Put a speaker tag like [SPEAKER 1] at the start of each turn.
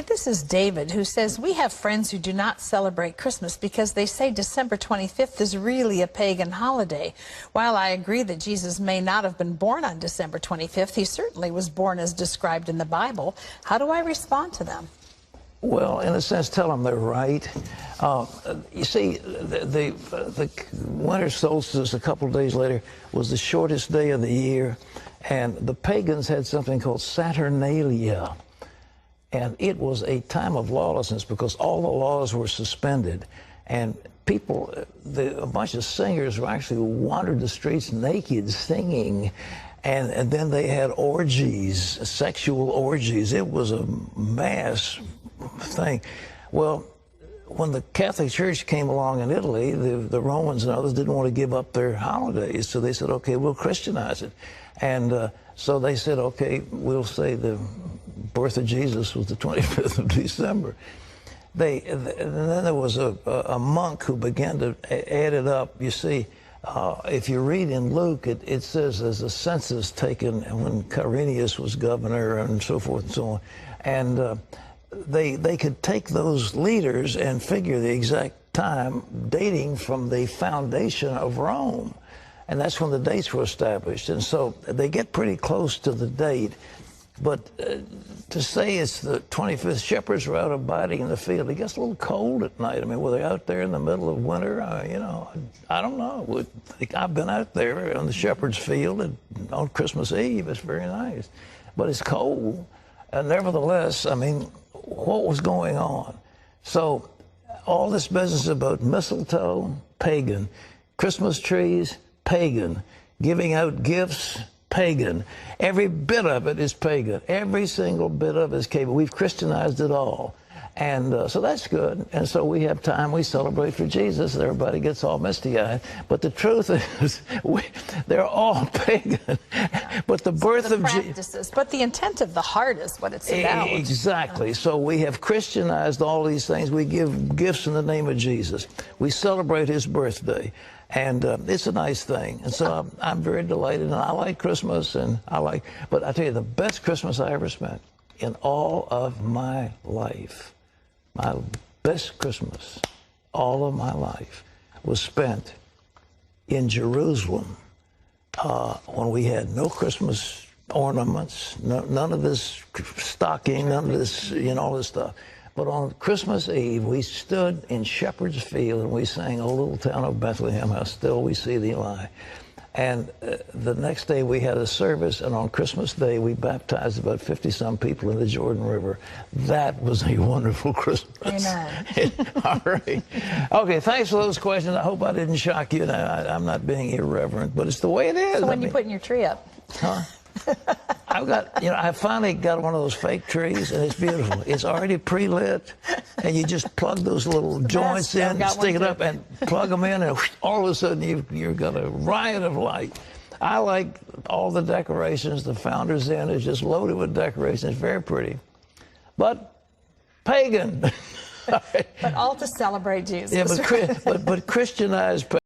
[SPEAKER 1] Okay, this is David, who says, we have friends who do not celebrate Christmas because they say December 25th is really a pagan holiday. While I agree that Jesus may not have been born on December 25th, he certainly was born as described in the Bible. How do I respond to them?
[SPEAKER 2] Well, in a sense, tell them they're right. You see, the winter solstice a couple of days later was the shortest day of the year, and the pagans had something called Saturnalia. And it was a time of lawlessness because all the laws were suspended. And people, a bunch of singers actually wandered the streets naked singing. And then they had orgies, sexual orgies. It was a mass thing. Well, when the Catholic Church came along in Italy, the Romans and others didn't want to give up their holidays. So they said, okay, we'll Christianize it. And so they said, okay, we'll say the birth of Jesus was the 25th of December. And then there was a monk who began to add it up. You see, if you read in Luke, it says there's a census taken when Quirinius was governor and so forth and so on. And they could take those leaders and figure the exact time dating from the foundation of Rome. And that's when the dates were established. And so they get pretty close to the date. But to say it's the 25th, shepherds were out abiding in the field. It gets a little cold at night. I mean, were they out there in the middle of winter? You know, I don't know. I've been out there on the shepherd's field on Christmas Eve. It's very nice. But it's cold. And nevertheless, I mean, what was going on? So all this business about mistletoe, pagan. Christmas trees, pagan. Giving out gifts, pagan. Every bit of it is pagan. Every single bit of it is pagan. We've Christianized it all. And so that's good. And so we have time. We celebrate for Jesus. And everybody gets all misty-eyed. But the truth is, they're all pagan. But the birth of Jesus.
[SPEAKER 1] But the intent of the heart is what it's about.
[SPEAKER 2] Exactly. So we have Christianized all these things. We give gifts in the name of Jesus. We celebrate his birthday. And it's a nice thing. And so I'm very delighted. And I like Christmas. But I tell you, the best Christmas I ever spent in all of my life, my best Christmas, all of my life, was spent in Jerusalem when we had no Christmas ornaments, none of this stocking, none of this, all this stuff. But on Christmas Eve, we stood in Shepherd's Field and we sang, "O little town of Bethlehem, how still we see thee lie." And the next day we had a service, and on Christmas Day we baptized about 50-some people in the Jordan River. That was a wonderful Christmas.
[SPEAKER 1] Amen.
[SPEAKER 2] All right. Okay, thanks for those questions. I hope I didn't shock you. I'm not being irreverent, but it's the way it is.
[SPEAKER 1] So when you putting your tree up?
[SPEAKER 2] Huh? I've got, I finally got one of those fake trees, and it's beautiful. It's already pre-lit, and you just plug those little joints in, stick it up, and plug them in, and all of a sudden you've got a riot of light. I like all the decorations. The Founder's Inn is just loaded with decorations. It's very pretty, but pagan.
[SPEAKER 1] But all to celebrate Jesus.
[SPEAKER 2] Yeah, but Christianized pagan.